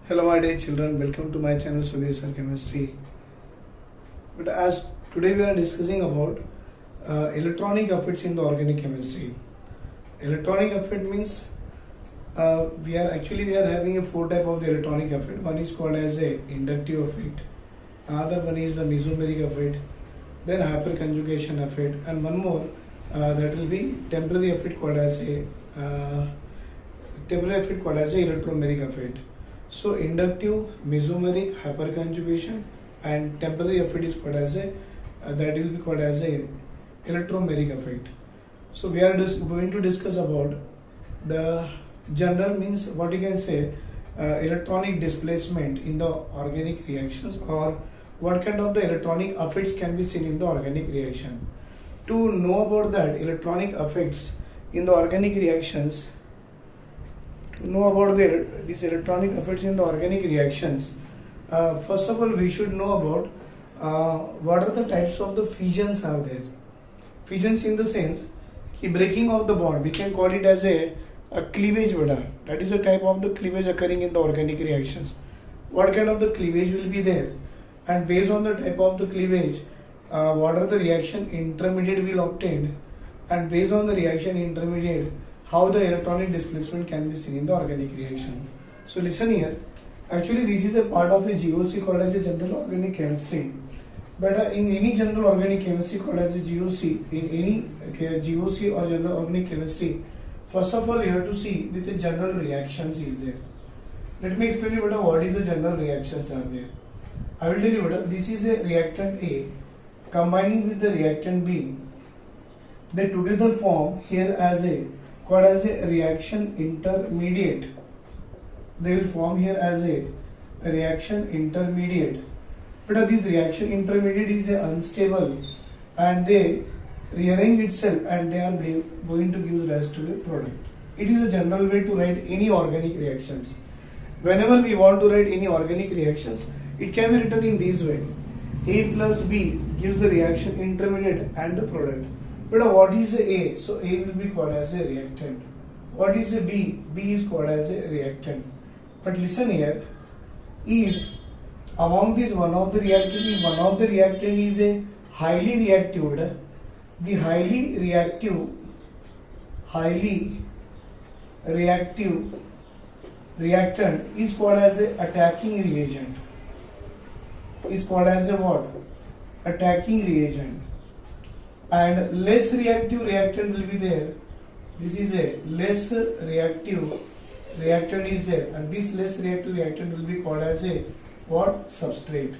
Hello my dear children, welcome to my channel Sudhir Sir Chemistry. But as today we are discussing about electronic effects in the organic chemistry. Electronic effect means we are having a four type of the electronic effect. One is called as a inductive effect, another one is the mesomeric effect, then hyperconjugation effect, and one more that will be temporary effect called as a electromeric effect. So inductive, mesomeric, hyperconjugation, and temporary effect is called as a that will be called as a electromeric effect. So we are just going to discuss about the general means what you can say electronic displacement in the organic reactions, or what kind of the electronic effects can be seen in the organic reaction. To know about that electronic effects in the organic reactions, these electronic effects in the organic reactions, first of all we should know about what are the types of the fissions are there. Fissions in the sense breaking of the bond, we can call it as a cleavage beta. That is a type of the cleavage occurring in the organic reactions. What kind of the cleavage will be there, and based on the type of the cleavage what are the reaction intermediate will obtain, and based on the reaction intermediate how the electronic displacement can be seen in the organic reaction. So listen here, actually this is a part of a GOC called as a general organic chemistry. But in any general organic chemistry called as a GOC, in any GOC or general organic chemistry, first of all you have to see with the general reactions is there. Let me explain you what is the general reactions are there. I will tell you this is a reactant A combining with the reactant B. They together form here as a called as a reaction intermediate. They will form here as a reaction intermediate. But this reaction intermediate is unstable and they rearrange itself and they are going to give rise to a product. It is a general way to write any organic reactions. Whenever we want to write any organic reactions, it can be written in this way. A plus B gives the reaction intermediate and the product. But what is the A? So A will be called as a reactant. What is the B? B is called as a reactant. But listen here, if among this one of the reactant is a highly reactive, the highly reactive reactant is called as a attacking reagent. Is called as a what? Attacking reagent. And less reactive reactant will be there. This is a less reactive reactant is there, and this less reactive reactant will be called as a what? Substrate.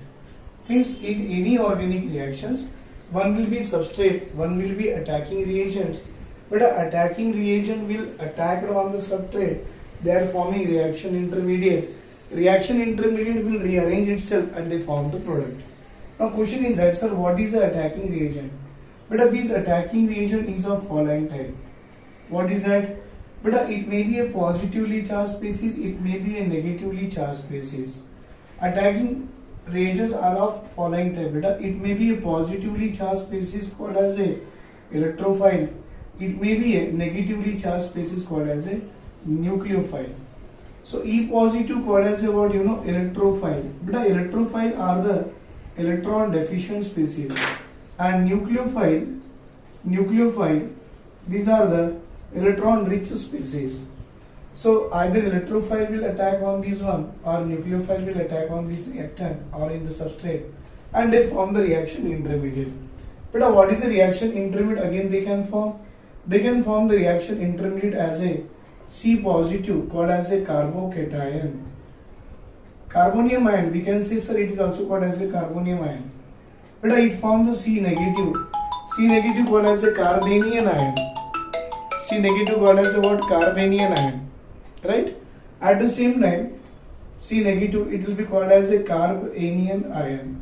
Hence in any organic reactions, one will be substrate, one will be attacking reagents. But an attacking reagent will attack on the substrate. They are forming reaction intermediate. Reaction intermediate will rearrange itself and they form the product. Now question is that, sir, what is the attacking reagent? But this attacking reagent is of following type. What is that? But it may be a positively charged species, it may be a negatively charged species. Attacking reagents are of following type. But it may be a positively charged species called as a electrophile. It may be a negatively charged species called as a nucleophile. So E positive called as a what? Electrophile. But electrophile are the electron deficient species. And nucleophile, these are the electron rich species. So either electrophile will attack on this one, or nucleophile will attack on this reactant or in the substrate, and they form the reaction intermediate. But what is the reaction intermediate? Again they can form the reaction intermediate as a C positive called as a carbocation. Carbonium ion, we can say, sir, it is also called as a carbonium ion. But it forms the C negative called as a carbanium ion. C negative called as a what? Carbanium ion. Right? At the same time, C negative, it will be called as a carbanium ion.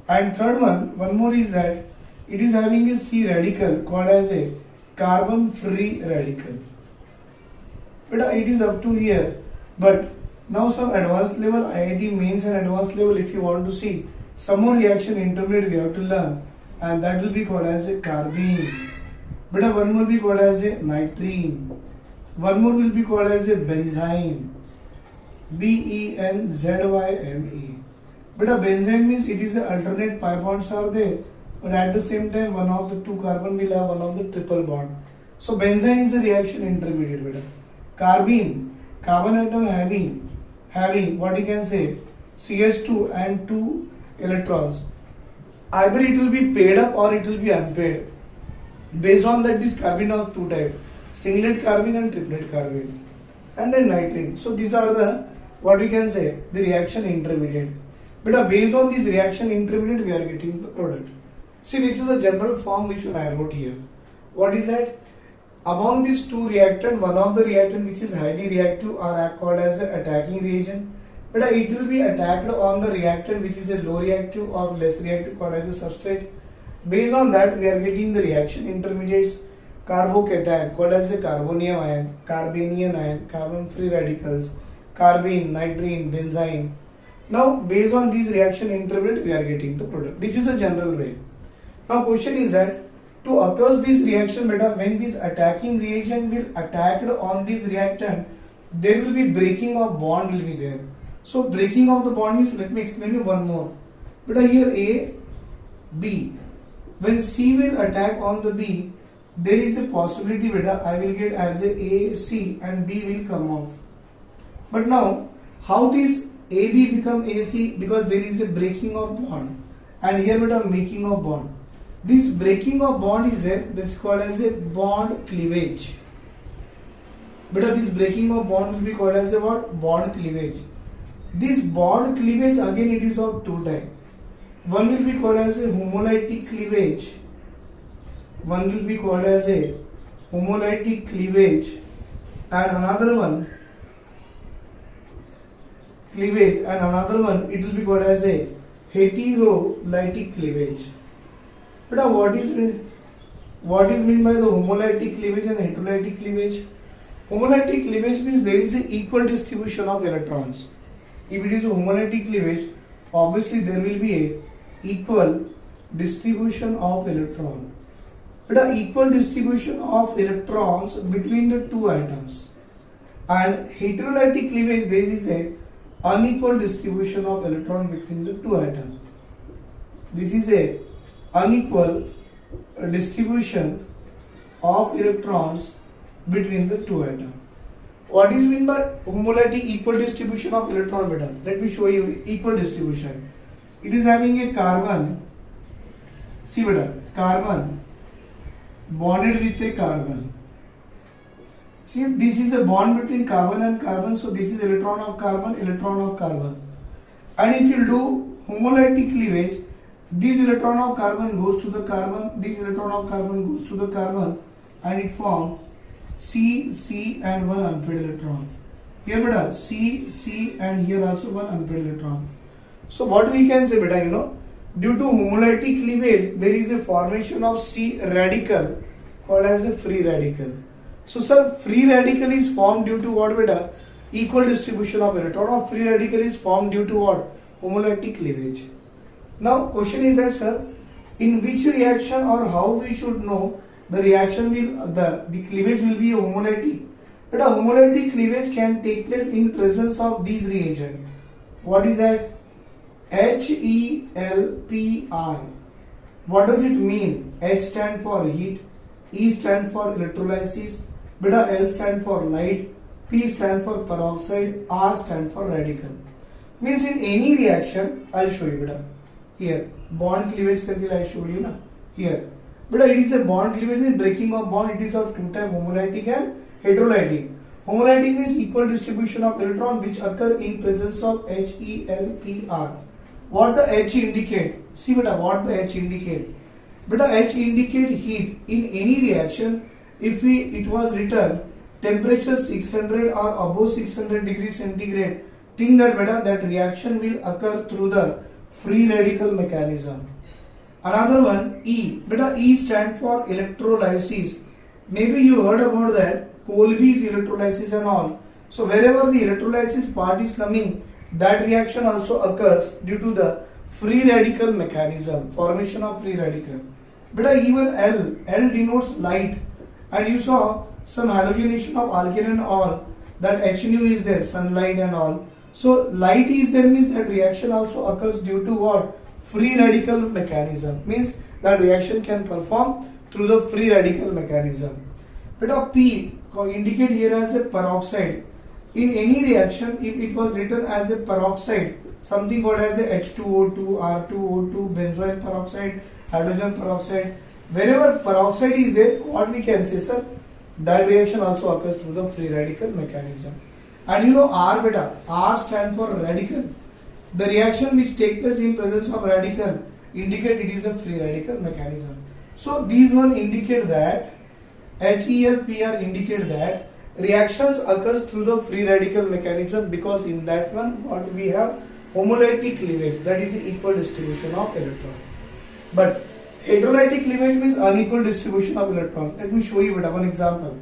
And third one more is that it is having a C radical called as a carbon free radical. But it is up to here. But now some advanced level IIT mains and advanced level, if you want to see some more reaction intermediate, we have to learn, and that will be called as a carbene. But one will be called as a nitrene. One more will be called as a benzene. BenZyme. But a benzene means it is an alternate pi bonds are there, but at the same time one of the two carbon will have one of the triple bond. So benzene is the reaction intermediate. Beta. Carbene, carbon atom having what you can say CH2 and 2 electrons. Either it will be paired up or it will be unpaired. Based on that, this carbene of two types, singlet carbene and triplet carbene, and then nitrene. So these are the what we can say the reaction intermediate. But based on this reaction intermediate, we are getting the product. See, this is a general form which I wrote here. What is that? Among these two reactant, one of the reactant which is highly reactive are called as an attacking reagent. But it will be attacked on the reactant which is a low reactive or less reactive called as a substrate. Based on that, we are getting the reaction intermediates. Carbocation called as a carbonium ion, carbanium ion, carbon free radicals, carbene, nitrene, benzene. Now, based on these reaction intermediate, we are getting the product. This is a general way. Now, question is that to occur this reaction, beta, when this attacking reagent will attack on this reactant, there will be breaking of bond will be there. So, breaking of the bond means, let me explain you one more. Beta, here A, B. When C will attack on the B, there is a possibility, beta, I will get as a C and B will come off. But now, how this AB become AC? Because there is a breaking of bond, and here beta making of bond. This breaking of bond is there, that's called as a bond cleavage. Beta, this breaking of bond will be called as a what? Bond cleavage. This bond cleavage again it is of two types. One will be called as a homolytic cleavage. One will be called as a homolytic cleavage, and another one it will be called as a heterolytic cleavage. But what is meant by the homolytic cleavage and heterolytic cleavage? Homolytic cleavage means there is an equal distribution of electrons. If it is a homolytic cleavage, obviously there will be a equal distribution of electron. But an equal distribution of electrons between the two atoms. And heterolytic cleavage, there is a unequal distribution of electron between the two atoms. This is a unequal distribution of electrons between the two atoms. What is meant by homolytic equal distribution of electron beta? Let me show you equal distribution. It is having a carbon, see beta, carbon bonded with a carbon. See, this is a bond between carbon and carbon, so this is electron of carbon, electron of carbon. And if you do homolytic cleavage, this electron of carbon goes to the carbon, this electron of carbon goes to the carbon, and it forms C, C and one unpaired electron. Here beta, C, C and here also one unpaired electron. So what we can say beta, due to homolytic cleavage, there is a formation of C radical called as a free radical. So sir, free radical is formed due to what beta? Equal distribution of electron, or free radical is formed due to what? Homolytic cleavage. Now question is that sir, in which reaction or how we should know the reaction will, the cleavage will be homolytic? But a homolytic cleavage can take place in presence of these reagents. What is that? HELPR. What does it mean? H stand for heat, E stand for electrolysis, beta L stand for light, P stand for peroxide, R stand for radical. Means in any reaction, I'll show you beta. Here, bond cleavage karke I showed you na. Here, beta it is a bond cleavage means breaking of bond. It is of two types, homolytic and heterolytic. Homolytic means equal distribution of electron which occur in presence of HELPR. What the H indicate? See beta, what the H indicate? Beta, H indicate heat in any reaction. If it was written temperature 600 or above 600 degrees centigrade, think that beta, that reaction will occur through the free radical mechanism. Another one, E. Beta, E stand for electrolysis. Maybe you heard about that, Kolbe's electrolysis and all. So wherever the electrolysis part is coming, that reaction also occurs due to the free radical mechanism, formation of free radical. Beta, even L denotes light, and you saw some halogenation of alkane and all, that H nu is there, sunlight and all. So light is there means that reaction also occurs due to what? Free radical mechanism. Means that reaction can perform through the free radical mechanism. But P indicate here as a peroxide. In any reaction, if it was written as a peroxide, something called as a H2O2, R2O2, benzoyl peroxide, hydrogen peroxide, wherever peroxide is there, what we can say, sir, that reaction also occurs through the free radical mechanism. And you know R beta, R stands for radical. The reaction which takes place in presence of radical indicate it is a free radical mechanism. So these one indicate that HELPR indicate that reactions occurs through the free radical mechanism, because in that one what we have homolytic cleavage, that is equal distribution of electron. But heterolytic cleavage means unequal distribution of electron. Let me show you one example.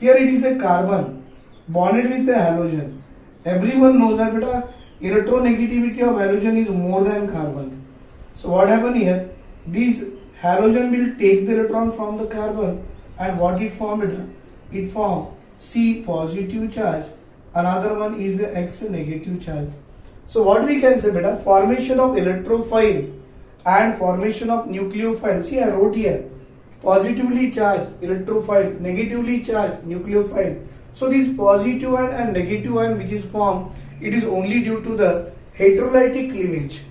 Here it is a carbon bonded with a halogen. Everyone knows that electronegativity of halogen is more than carbon. So what happen here? These halogen will take the electron from the carbon, and what it formed? It formed C positive charge. Another one is a X negative charge. So what we can say, formation of electrophile and formation of nucleophile. See, I wrote here positively charged electrophile, negatively charged nucleophile. So this positive ion and negative ion which is formed, it is only due to the heterolytic cleavage.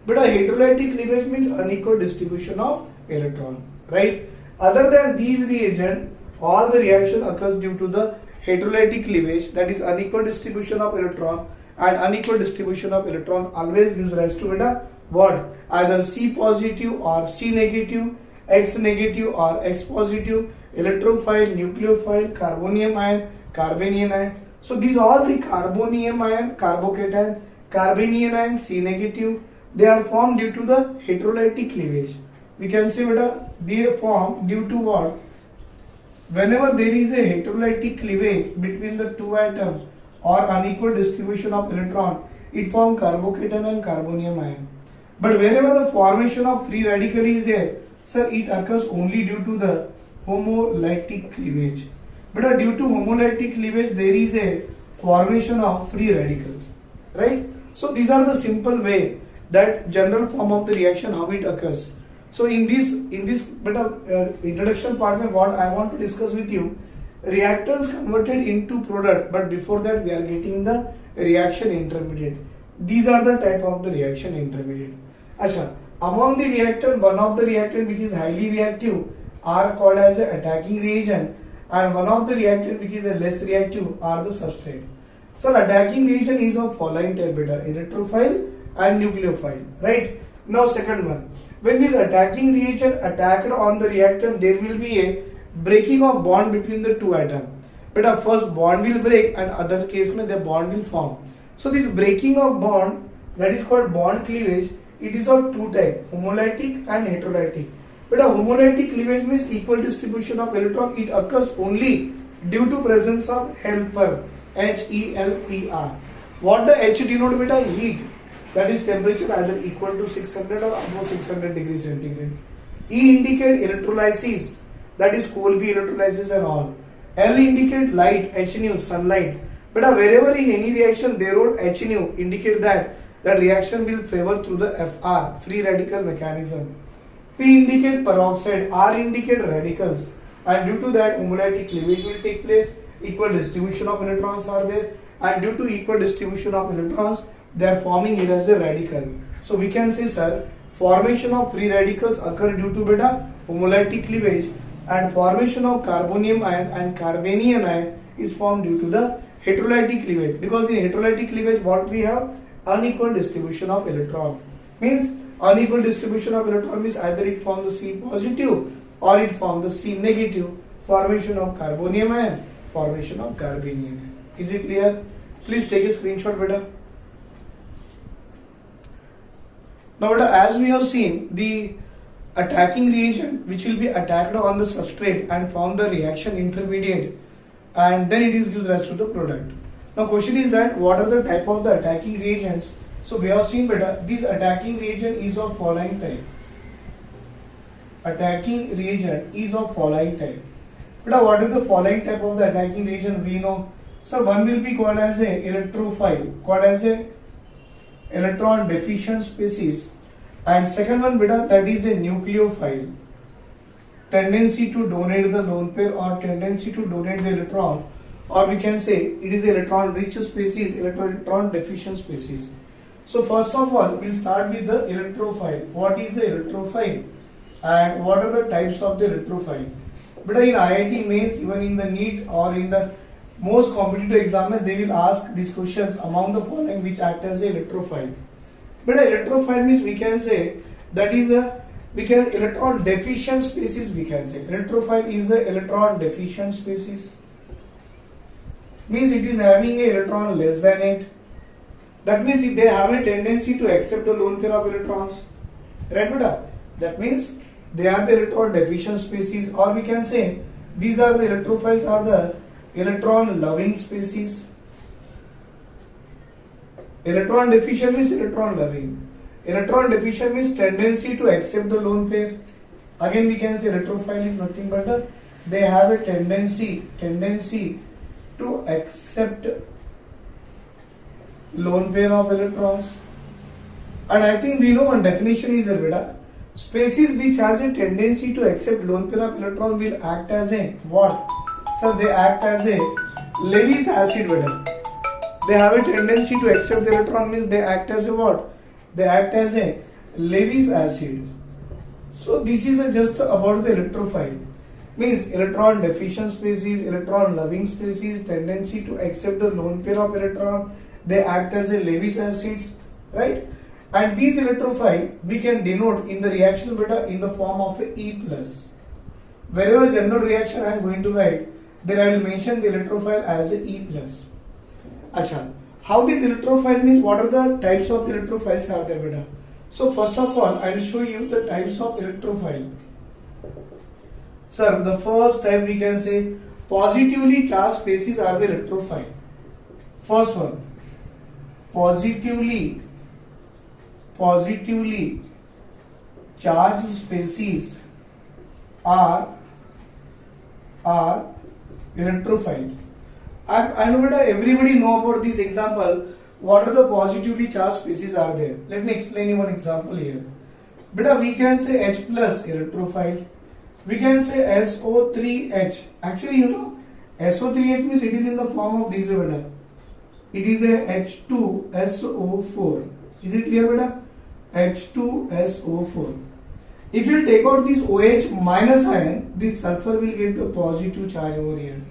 But a heterolytic cleavage means unequal distribution of electron, right? Other than these reagents, all the reaction occurs due to the heterolytic cleavage, that is unequal distribution of electron, and unequal distribution of electron always gives rise to what? Either C positive or C negative, X negative or X positive, electrophile, nucleophile, carbonium ion, carbanium ion. So these all the carbonium ion, carbocation, carbanium ion, C negative, they are formed due to the heterolytic cleavage. We can say they are formed due to what? Whenever there is a heterolytic cleavage between the two atoms or unequal distribution of electron, it forms carbocation and carbonium ion. But wherever the formation of free radical is there, sir, it occurs only due to the homolytic cleavage. But due to homolytic cleavage, there is a formation of free radicals, right? So these are the simple way that general form of the reaction, how it occurs. So in this bit of introduction part, what I want to discuss with you, reactants converted into product, but before that we are getting the reaction intermediate. These are the type of the reaction intermediate. Acha, among the reactant, one of the reactant which is highly reactive are called as a attacking reagent, and one of the reactant which is a less reactive are the substrate. So attacking reagent is of following type, electrophile and nucleophile, right? Now second one, when this attacking reagent attacked on the reactant, there will be a breaking of bond between the two atoms. But first bond will break and other case mein the bond will form. So this breaking of bond, that is called bond cleavage, it is of two types, homolytic and heterolytic. But a homolytic cleavage means equal distribution of electron. It occurs only due to presence of helper, HELPR. What the H denote? Heat. That is temperature either equal to 600 or above 600 degrees centigrade. E indicate electrolysis, that is Colby electrolysis and all. L indicate light, H nu, sunlight. But wherever in any reaction they wrote H nu, indicate that reaction will favor through the FR, free radical mechanism. P indicate peroxide, R indicate radicals, and due to that homolytic cleavage will take place, equal distribution of electrons are there, and due to equal distribution of electrons, they are forming it as a radical. So we can say, sir, formation of free radicals occur due to homolytic cleavage, and formation of carbonium ion and carbanium ion is formed due to the heterolytic cleavage, because in heterolytic cleavage what we have? Unequal distribution of electron. Means unequal distribution of electron means either it forms the C positive or it forms the C negative, formation of carbonium ion, formation of carbanium ion. Is it clear? Please take a screenshot, beta. Now, as we have seen, the attacking reagent which will be attacked on the substrate and form the reaction intermediate, and then it is gives rise to the product. Now, question is that what are the type of the attacking reagents? So we have seen, this attacking reagent is of following type. Attacking reagent is of following type. What is the following type of the attacking reagent? We know So one will be called as a electrophile, called as a electron deficient species, and second one beta, that is a nucleophile, tendency to donate the lone pair or tendency to donate the electron, or we can say it is electron rich species, electron deficient species. So first of all, we'll start with the electrophile. What is the electrophile and what are the types of the electrophile? But in IIT mains, even in the NEET or in the most competitive exam, they will ask these questions among the following which act as a electrophile. But electrophile means we can say that is a electron deficient species, we can say. Electrophile is a electron deficient species. Means it is having a electron less than 8. That means if they have a tendency to accept the lone pair of electrons. Right, beta? That means they are the electron deficient species, or we can say these are the electrophiles are the electron loving species. Electron deficient means electron loving. Electron deficient means tendency to accept the lone pair. Again we can say electrophile is nothing but they have a tendency to accept lone pair of electrons. And I think we know one definition is there, beta. Species which has a tendency to accept lone pair of electron will act as a what? So they act as a Lewis acid, beta. They have a tendency to accept the electron means they act as a what? They act as a Lewis acid. So this is just about the electrophile. Means electron deficient species, electron loving species, tendency to accept the lone pair of electron, they act as a Lewis acids, right? And these electrophile we can denote in the reaction beta in the form of a E plus. Wherever general reaction I am going to write, then I will mention the electrophile as a E plus. Acha, how this electrophile means, what are the types of electrophiles are there, beta? So first of all, I will show you the types of electrophile. Sir, the first type we can say positively charged species are the electrophile. First one, positively charged species are electrophile. I know that everybody know about this example. What are the positively charged species are there? Let me explain you one example here. Beta, we can say H plus electrophile. We can say SO3H. Actually, you know, SO3H means it is in the form of this way, beta. It is a H2SO4. Is it clear, beta? H2SO4. If you take out this OH minus ion, this sulfur will get the positive charge over here.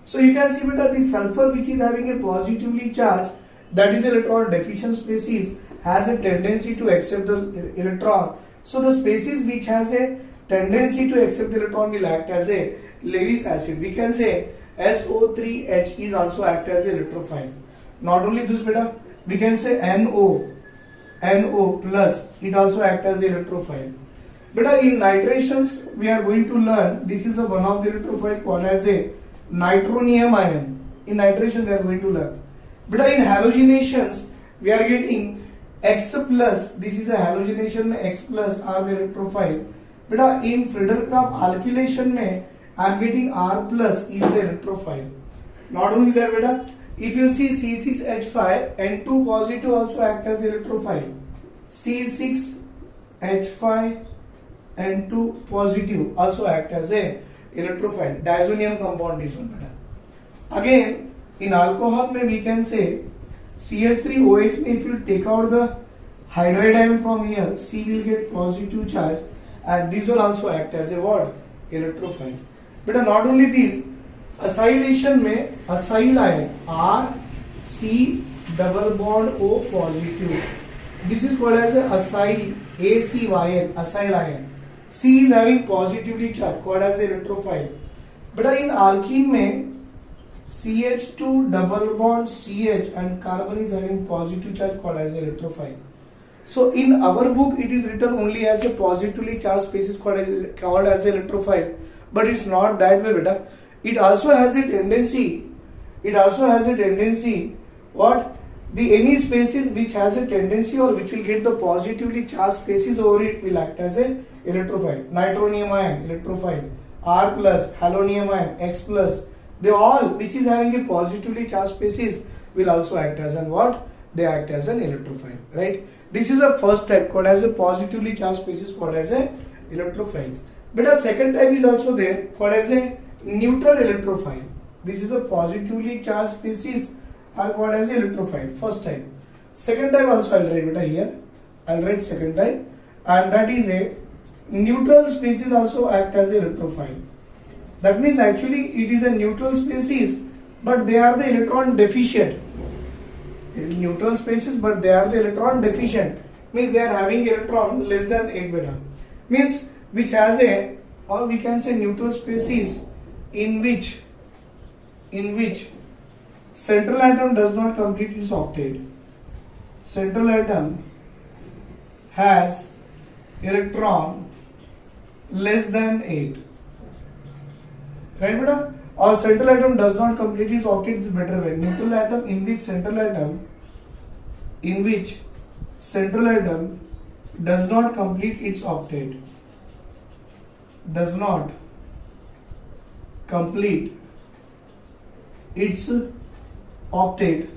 So you can see, beta, the sulfur which is having a positively charged, that is electron deficient species, has a tendency to accept the electron. So the species which has a tendency to accept the electron will act as a Lewis acid. We can say SO3H is also act as a electrophile. Not only this, beta, we can say NO plus, it also act as a electrophile. Beta, in nitrations we are going to learn, this is one of the electrophile called as a nitronium ion. In nitration we are going to learn. Beta, in halogenations we are getting X plus, this is a halogenation, X plus are the electrophile. Beta, in Friedel-Crafts alkylation mein I am getting R plus is the electrophile. Not only that, beta, if you see C6H5 and 2 positive also act as electrophile. C6H5 and 2 positive also act as a electrophile. Diazonium compound is one, beta. Again, in alcohol mein we can say CH3OH mein if you take out the hydride ion from here, C will get positive charge, and this will also act as a what? Electrophile. But not only this, acylation में acyl ion R C double bond O positive. This is called as a acyl ACYN, acyl ion. C is having positively charged, called as a electrophile. But in alkene में CH2 double bond CH and carbon is having positive charge, called as a electrophile. So in our book it is written only as a positively charged species called as electrophile, but it's not that way, beta. It also has a tendency. What? Any species which has a tendency or which will get the positively charged species over it will act as a electrophile. Nitronium ion electrophile. R plus, halonium ion, X plus. they all which is having a positively charged species will also act as an what? They act as an electrophile, right? This is a first type called as a positively charged species called as a electrophile. But a second type is also there called as a neutral electrophile. This is a positively charged species are called as electrophile. First type. Second type also I'll write beta here. I'll write second type, and that is a neutral species also act as a electrophile. That means actually it is a neutral species, but they are the electron deficient. Neutral species, but they are the electron deficient. Means they are having electron less than 8 beta. Means which has a, or we can say neutral species in which central atom does not complete its octet. Central atom has electron less than 8. Right, beta? Or central atom does not complete its octet is better way. Neutral atom in which central atom does not complete its octet. Does not complete its octet.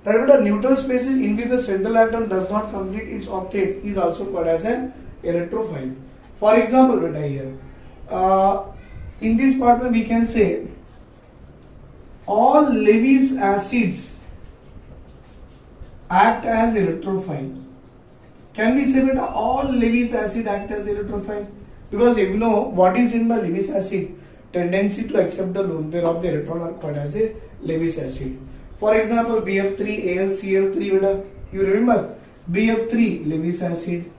Right, beta? Neutral species in which the central atom does not complete its octet is also called as an electrophile. For example, beta here. In this part we can say all Lewis acids act as electrophile. Can we say that all Lewis acid act as electrophile? Because if you know what is meant by Lewis acid, tendency to accept the lone pair of the electron are called as a Lewis acid. For example, BF3, AlCl3 beta. You remember BF3 Lewis acid,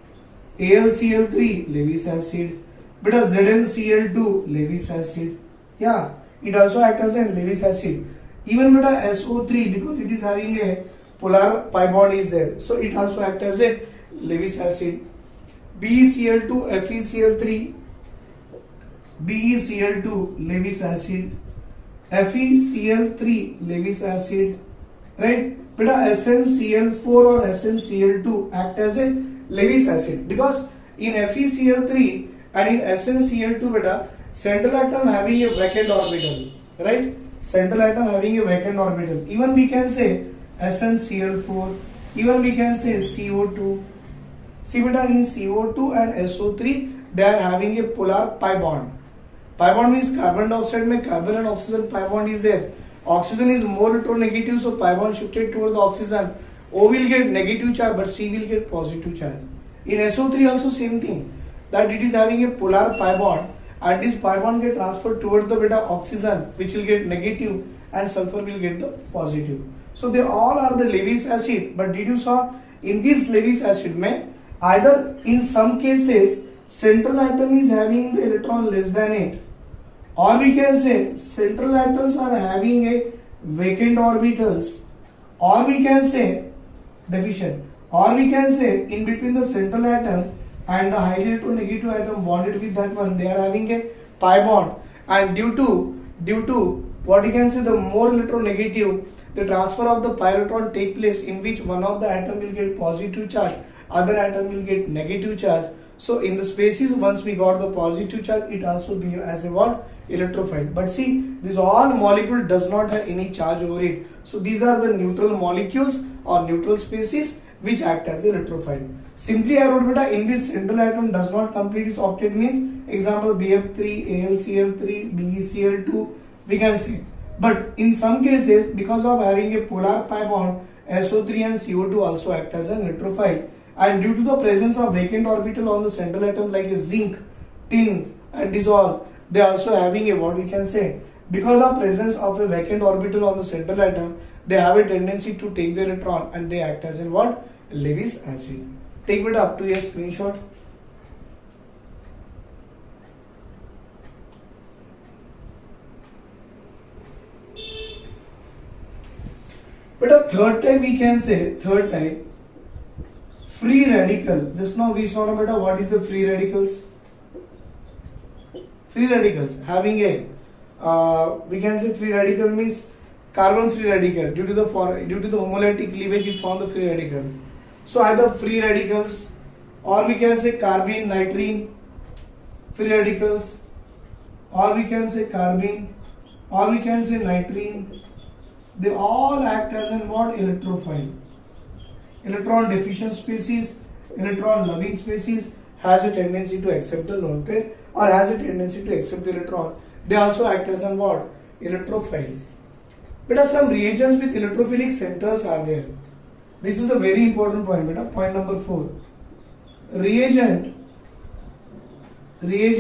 AlCl3 Lewis acid, beta ZnCl2 Lewis acid. Yeah, it also acts as a Lewis acid. Even beta SO3 because it is having a polar pi bond is there, so it also acts as a Lewis acid. BeCl2 FeCl3 BeCl2 Lewis acid, FeCl3 Lewis acid, right? Beta SnCl4 or SnCl2 act as a Lewis acid because in FeCl3 and in SnCl2 beta central atom having a vacant orbital, right? Central atom having a vacant orbital. Even we can say SnCl4, even we can say CO2. See beta in CO2 and SO3 they are having a polar pi bond. Pi bond means carbon dioxide mein carbon and oxygen pi bond is there. Oxygen is more electronegative, so pi bond shifted toward the oxygen. O will get negative charge but C will get positive charge. In SO3 also same thing, that it is having a polar pi bond and this pi bond get transferred towards the beta oxygen which will get negative and sulfur will get the positive. So they all are the Lewis acid, but did you saw in this Lewis acid mein either in some cases central atom is having the electron less than 8, or we can say central atoms are having a vacant orbitals, or we can say deficient, or we can say in between the central atom and the highly electronegative atom bonded with that one they are having a pi bond, and due to what you can say the more electronegative, the transfer of the pi electron take place in which one of the atom will get positive charge, other atom will get negative charge. So in the species once we got the positive charge it also behave as a what? Electrophile. But see, this all molecule does not have any charge over it. So these are the neutral molecules or neutral species which act as electrophile. Simply I wrote beta in which central atom does not complete its octet means example BF3, AlCl3, BeCl2 we can say. But in some cases because of having a polar pi bond SO3 and CO2 also act as an electrophile, and due to the presence of vacant orbital on the central atom like a zinc, tin and these all they also having a what we can say, because of presence of a vacant orbital on the central atom they have a tendency to take the electron and they act as in what? Lewis acid. Take it up to a screenshot. But a third type we can say, third type free radical. Just now we saw about what is the free radicals. Free radicals having a we can say free radical means carbon free radical due to the homolytic cleavage it form the free radical. So either free radicals or we can say carbene nitrene free radicals, or we can say carbene or we can say nitrene, they all act as an what? Electrophile. Electron deficient species, electron loving species has a tendency to accept the lone pair or has a tendency to accept the electron. They also act as an what? Electrophile. But some reagents with electrophilic centers are there. This is a very important point, beta. Point number 4. Reagent with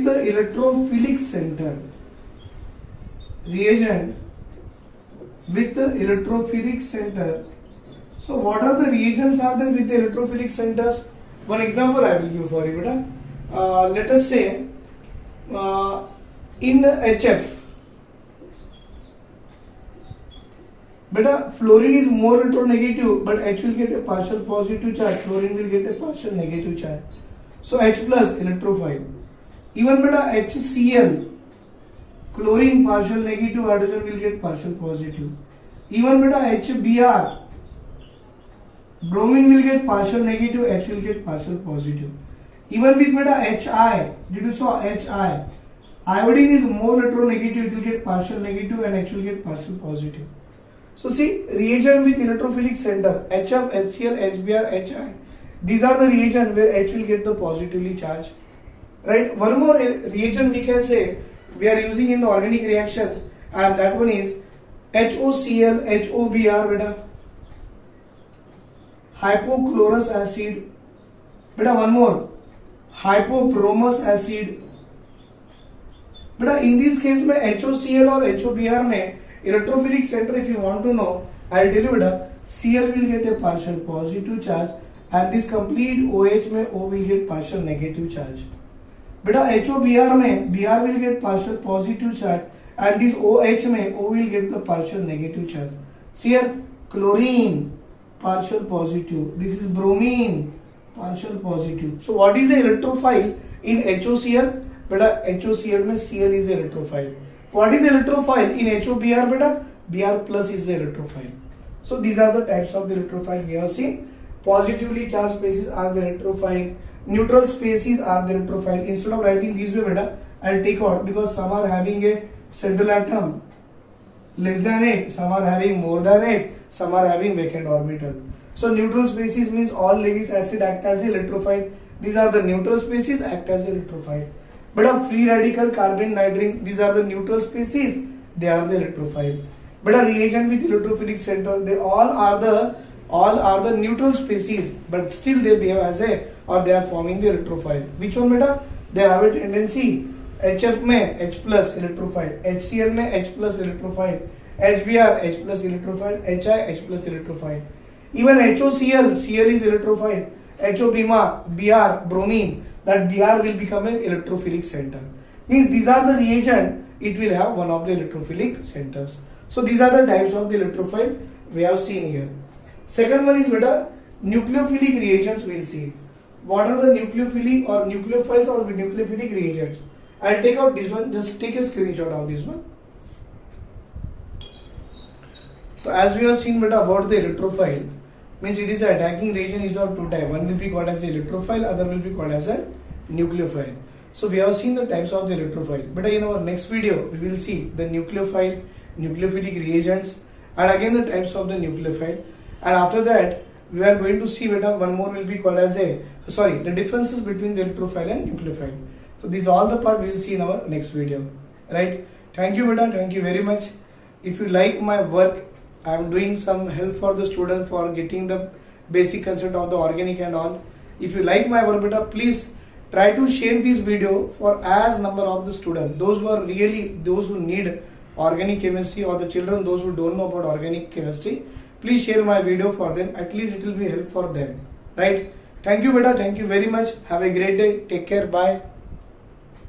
the electrophilic center. Reagent with the electrophilic center. So what are the reagents are there with the electrophilic centers? One example I will give for you, beta. Let us say in HF, beta, fluorine is more electronegative, but H will get a partial positive charge, fluorine will get a partial negative charge. So H plus electrophile. Even beta HCl, chlorine partial negative, hydrogen will get partial positive. Even beta HBr, bromine will get partial negative, H will get partial positive. Even with beta HI, did you saw HI? Iodine is more electronegative, it will get partial negative and H will get partial positive. So see, reagent with electrophilic center, HF, HCl, HBr, HI. These are the reagents where H will get the positively charged. Right? One more reagent we can say we are using in the organic reactions, and that one is HOCl, HOBr, beta. Hypochlorous acid. Beta, one more. Hypobromous acid. Beta, in this case में HOCl or HOBr में electrophilic center, if you want to know, I will tell you beta, Cl will get a partial positive charge and this complete OH में O will get partial negative charge. Beta, HOBr में Br will get partial positive charge and this OH में O will get the partial negative charge. See here, chlorine partial positive, this is bromine partial positive. So what is the electrophile in HOCl? Beta, HOCl में Cl is the electrophile. What is the electrophile in HOBr? Beta, Br plus is the electrophile. So these are the types of the electrophile we have seen. Positively charged species are the electrophile. Neutral species are the electrophile. Instead of writing this way, beta, I'll take out because some are having a central atom less than 8, some are having more than 8, some are having vacant orbital. So neutral species means all Lewis acid act as electrophile. These are the neutral species act as electrophile. But a free radical carbon, nitrogen, these are the neutral species, they are the electrophile. But a reagent with electrophilic center, they all are the neutral species, but still they behave as a, or they are forming the electrophile. Which one beta? They have a tendency. HF में H plus electrophile, HCl में H plus electrophile, HBr H plus electrophile, HI H plus electrophile. Even HOCl, Cl is electrophile, HOBr, Br, bromine, that Br will become an electrophilic center. Means these are the reagent, it will have one of the electrophilic centers. So these are the types of the electrophile we have seen here. Second one is beta, nucleophilic reagents we will see. What are the nucleophilic or nucleophiles or nucleophilic reagents? I'll take out this one, just take a screenshot of this one. So as we have seen beta about the electrophile, means it is a attacking reagent is of two types. One will be called as the electrophile, other will be called as a nucleophile. So we have seen the types of the electrophile. But in our next video, we will see the nucleophile, nucleophilic reagents, and again the types of the nucleophile. And after that, we are going to see beta one more will be called as the differences between the electrophile and nucleophile. So this is all the part we will see in our next video. Right? Thank you beta, thank you very much. If you like my work, I am doing some help for the student for getting the basic concept of the organic and all. If you like my work beta, please try to share this video for as number of the students. Those who need organic chemistry, or the children, those who don't know about organic chemistry, please share my video for them. At least it will be help for them. Right? Thank you beta, thank you very much. Have a great day. Take care. Bye.